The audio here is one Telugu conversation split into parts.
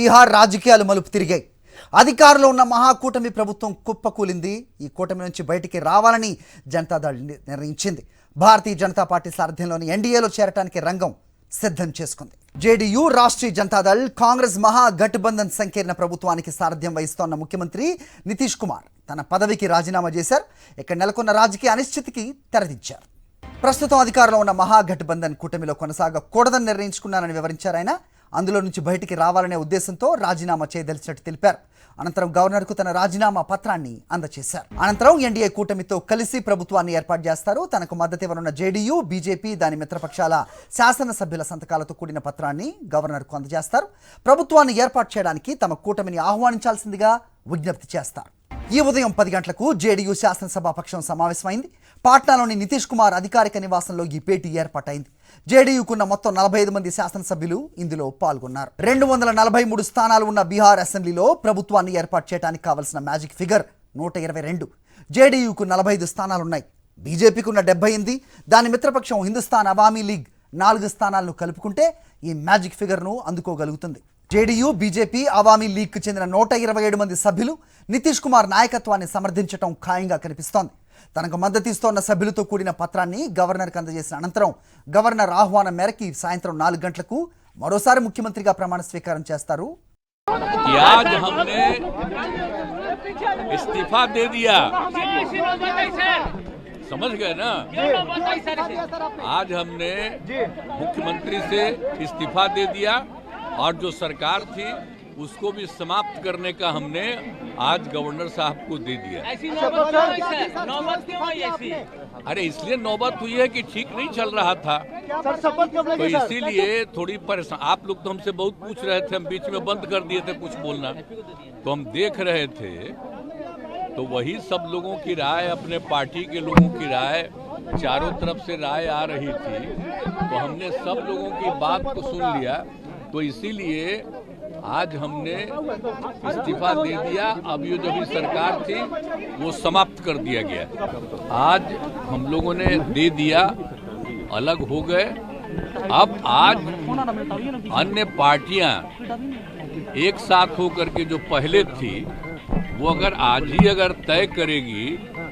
బీహార్ రాజకీయాలు మలుపు తిరిగాయి. అధికారంలో ఉన్న మహాకూటమి ప్రభుత్వం కుప్పకూలింది. ఈ కూటమి నుంచి బయటికి రావాలని జనతాదళ్ నిర్ణయించింది. భారతీయ జనతా పార్టీ సారథ్యంలోని ఎన్డీఏలో చేరడానికి రంగం సిద్ధం చేసుకుంది. జేడీయూ, రాష్ట్రీయ జనతాదళ్, కాంగ్రెస్ మహాగఠబంధన్ సంకీర్ణ ప్రభుత్వానికి సారథ్యం వహిస్తోన్న ముఖ్యమంత్రి నితీష్ కుమార్ తన పదవికి రాజీనామా చేశారు. ఇక్కడ నెలకొన్న రాజకీయ అనిశ్చితికి తెరదించారు. ప్రస్తుతం అధికారంలో ఉన్న మహాగఠబంధన్ కూటమిలో కొనసాగకూడదని నిర్ణయించుకున్నారని వివరించారు ఆయన. అందులో నుంచి బయటికి రావాలనే ఉద్దేశంతో రాజీనామా చేయదలిచినట్టు తెలిపారు. అనంతరం గవర్నర్కు తన రాజీనామా పత్రాన్ని అందజేశారు. అనంతరం ఎన్డీఏ కూటమితో కలిసి ప్రభుత్వాన్ని ఏర్పాటు చేస్తారు. తనకు మద్దతు ఇవ్వనున్న జేడీయూ, బీజేపీ, దాని మిత్రపక్షాల శాసనసభ్యుల సంతకాలతో కూడిన పత్రాన్ని గవర్నర్కు అందజేస్తారు. ప్రభుత్వాన్ని ఏర్పాటు చేయడానికి తమ కూటమిని ఆహ్వానించాల్సిందిగా విజ్ఞప్తి చేస్తారు. ఈ ఉదయం 10 గంటలకు జేడీయూ శాసనసభాపక్షం సమావేశమైంది. పాట్నాలోని నితీష్ కుమార్ అధికారిక నివాసంలో ఈ భేటీ ఏర్పాటైంది. జేడీయూకున్న మొత్తం 45 మంది శాసనసభ్యులు ఇందులో పాల్గొన్నారు. 243 స్థానాలు ఉన్న బీహార్ అసెంబ్లీలో ప్రభుత్వాన్ని ఏర్పాటు చేయడానికి కావలసిన మ్యాజిక్ ఫిగర్ 122. జేడీయూకు 45 స్థానాలున్నాయి. బీజేపీకి ఉన్న 78, దాని మిత్రపక్షం హిందుస్థాన్ అవామీ లీగ్ 4 స్థానాలను కలుపుకుంటే ఈ మ్యాజిక్ ఫిగర్ను అందుకోగలుగుతుంది. జేడీయూ, బీజేపీ, అవామీ లీగ్కు చెందిన 127 మంది సభ్యులు నితీష్ కుమార్ నాయకత్వాన్ని సమర్థించడం ఖాయంగా కనిపిస్తోంది. తనకు మద్దతు ఇస్తోన్న సభ్యులతో కూడిన పత్రాన్ని గవర్నర్కి అందజేసిన అనంతరం గవర్నర్ ఆహ్వానం మేరకు సాయంత్రం 4 గంటలకు మరోసారి ముఖ్యమంత్రిగా ప్రమాణ స్వీకారం చేస్తారు. इस्तीफा दे दिया, समझ गए ना। आज हमने मुख्यमंत्री से इस्तीफा दे दिया और जो सरकार थी उसको भी समाप्त करने का हमने आज गवर्नर साहब को दे दिया। अरे इसलिए नौबत हुई है कि ठीक नहीं चल रहा था, तो इसीलिए थोड़ी परेशान। आप लोग तो हमसे बहुत पूछ रहे थे, हम बीच में बंद कर दिए थे कुछ बोलना, तो हम देख रहे थे। तो वही सब लोगों की राय, अपने पार्टी के लोगों की राय, चारों तरफ से राय आ रही थी, तो हमने सब लोगों की बात को सुन लिया। तो इसीलिए आज हमने इस्तीफा दे दिया। अब ये जो भी सरकार थी वो समाप्त कर दिया गया। आज हम लोगों ने दे दिया, अलग हो गए। अब आज अन्य पार्टियां एक साथ होकर के जो पहले थी वो अगर आज ही अगर तय करेगी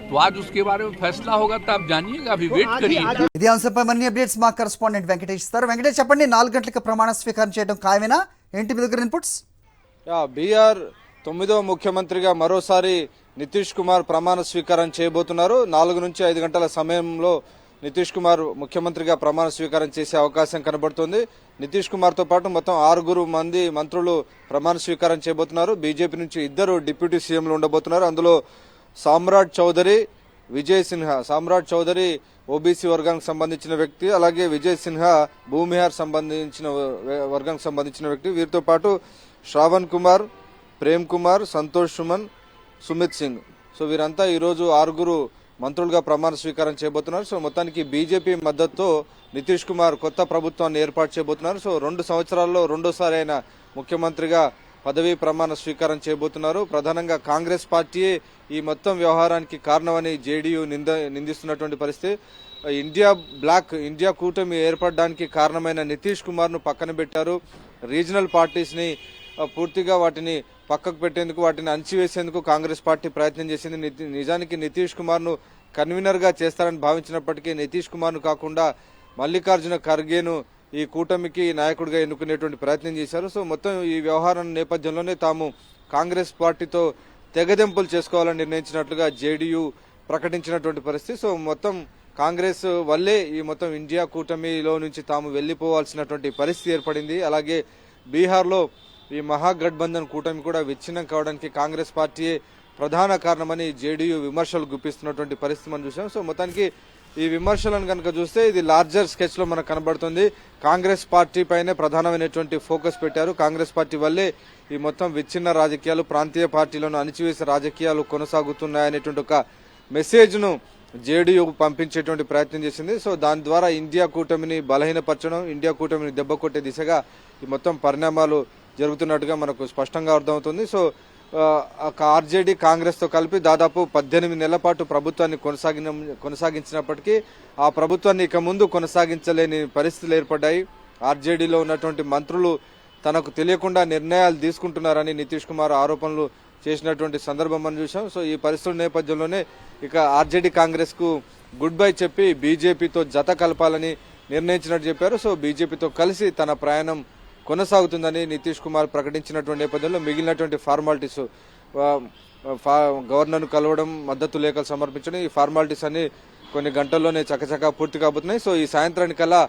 तो आज उसके बारे में फैसला होगा, तो आप जानिएगा, अभी वेट करिए। ఇదే అంశంపై మరిన్ని అప్డేట్స్ మా కరెస్పాండెంట్ వెంకటేష్ ఇస్తారు. వెంకటేష్, చెప్పండి, 4 గంటలకు ప్రమాణ స్వీకారం చేయడం ఖాయమేనా? ఏంటి మీ దగ్గర ఇన్పుట్స్? బీఆర్ 9వ ముఖ్యమంత్రిగా మరోసారి నితీష్ కుమార్ ప్రమాణ స్వీకారం చేయబోతున్నారు. 4 నుంచి 5 గంటల సమయంలో నితీష్ కుమార్ ముఖ్యమంత్రిగా ప్రమాణ స్వీకారం చేసే అవకాశం కనబడుతోంది. నితీష్ కుమార్ తో పాటు మొత్తం 6 మంది మంత్రులు ప్రమాణ స్వీకారం చేయబోతున్నారు. బీజేపీ నుంచి 2 డిప్యూటీ సీఎంలు ఉండబోతున్నారు. అందులో సామ్రాట్ చౌదరి, విజయ్ సిన్హా. సామ్రాట్ చౌదరి ఓబీసీ వర్గానికి సంబంధించిన వ్యక్తి, అలాగే విజయ్ సిన్హా భూమిహార్ సంబంధించిన వర్గానికి సంబంధించిన వ్యక్తి. వీరితో పాటు శ్రావణ్ కుమార్, ప్రేమ్ కుమార్, సంతోష్ సుమన్, సుమిత్ సింగ్. సో వీరంతా ఈరోజు 6 మంత్రులుగా ప్రమాణ స్వీకారం చేయబోతున్నారు. సో మొత్తానికి బీజేపీ మద్దతుతో నితీష్ కుమార్ కొత్త ప్రభుత్వాన్ని ఏర్పాటు చేయబోతున్నారు. సో 2 సంవత్సరాల్లో రెండోసారి ఆయన ముఖ్యమంత్రిగా పదవీ ప్రమాణ స్వీకారం చేయబోతున్నారు. ప్రధానంగా కాంగ్రెస్ పార్టీయే ఈ మొత్తం వ్యవహారానికి కారణమని జేడీయూ నిందిస్తున్నటువంటి పరిస్థితి. ఇండియా కూటమి ఏర్పడడానికి కారణమైన నితీష్ కుమార్ ను పక్కన పెట్టారు. రీజనల్ పార్టీస్ ని పూర్తిగా వాటిని పక్కకు పెట్టేందుకు, వాటిని అణచివేసేందుకు కాంగ్రెస్ పార్టీ ప్రయత్నం చేసింది. నిజానికి నితీష్ కుమార్ ను కన్వీనర్ గా చేస్తారని భావించినప్పటికీ నితీష్ కుమార్ ను కాకుండా మల్లికార్జున ఖర్గేను ఈ కూటమికి నాయకుడిగా ఎన్నుకునేటువంటి ప్రయత్నం చేశారు. సో మొత్తం ఈ వ్యవహారం నేపథ్యంలోనే తాము కాంగ్రెస్ పార్టీతో తెగదెంపులు చేసుకోవాలని నిర్ణయించినట్లుగా జేడీయూ ప్రకటించినటువంటి పరిస్థితి. సో మొత్తం కాంగ్రెస్ వల్లే ఈ మొత్తం ఇండియా కూటమిలో నుంచి తాము వెళ్లిపోవాల్సినటువంటి పరిస్థితి ఏర్పడింది. అలాగే బీహార్లో ఈ మహాగఠబంధన్ కూటమి కూడా విచ్ఛిన్నం కావడానికి కాంగ్రెస్ పార్టీయే ప్రధాన కారణమని జేడీయూ విమర్శలు గుప్పిస్తున్నటువంటి పరిస్థితి మనం చూసాం. సో మొత్తానికి ఈ విమర్శలను కనుక చూస్తే ఇది లార్జర్ స్కెచ్ లో మనకు కనబడుతుంది. కాంగ్రెస్ పార్టీ పైనే ప్రధానమైనటువంటి ఫోకస్ పెట్టారు. కాంగ్రెస్ పార్టీ వల్లే ఈ మొత్తం విచ్ఛిన్న రాజకీయాలు, ప్రాంతీయ పార్టీలను అణిచివేసే రాజకీయాలు కొనసాగుతున్నాయనేటువంటి ఒక మెసేజ్ ను జేడీయూ పంపించేటువంటి ప్రయత్నం చేసింది. సో దాని ద్వారా ఇండియా కూటమిని బలహీనపరచడం, ఇండియా కూటమిని దెబ్బ కొట్టే దిశగా ఈ మొత్తం పరిణామాలు జరుగుతున్నట్టుగా మనకు స్పష్టంగా అర్థమవుతుంది. సో ఆర్జేడీ కాంగ్రెస్ తో కలిపి దాదాపు 18 నెలల పాటు ప్రభుత్వాన్ని కొనసాగించినప్పటికీ ఆ ప్రభుత్వాన్ని ఇక ముందు కొనసాగించలేని పరిస్థితులు ఏర్పడ్డాయి. ఆర్జేడీలో ఉన్నటువంటి మంత్రులు తనకు తెలియకుండా నిర్ణయాలు తీసుకుంటున్నారని నితీష్ కుమార్ ఆరోపణలు చేసినటువంటి సందర్భం మనం చూసాం. సో ఈ పరిస్థితుల నేపథ్యంలోనే ఇక ఆర్జేడీ కాంగ్రెస్ కు గుడ్ బై చెప్పి బీజేపీతో జత కలపాలని నిర్ణయించినట్టు చెప్పారు. సో బీజేపీతో కలిసి తన ప్రయాణం కొనసాగుతుందని నితీష్ కుమార్ ప్రకటించినటువంటి నేపథ్యంలో మిగిలినటువంటి ఫార్మాలిటీస్ గవర్నర్ను కలవడం, మద్దతు లేఖలు సమర్పించడం, ఈ ఫార్మాలిటీస్ అన్ని కొన్ని గంటల్లోనే చకచకా పూర్తి కాబోతున్నాయి. సో ఈ సాయంత్రానికల్లా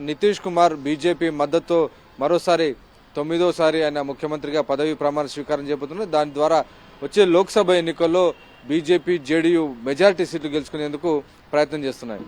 నితీష్ కుమార్ బీజేపీ మద్దతు మరోసారి 9వ ఆయన ముఖ్యమంత్రిగా పదవి ప్రమాణ స్వీకారం చేయబోతున్నారు. దాని ద్వారా వచ్చే లోక్సభ ఎన్నికల్లో బీజేపీ, జేడీయూ మెజారిటీ సీట్లు గెలుచుకునేందుకు ప్రయత్నం చేస్తున్నాయి.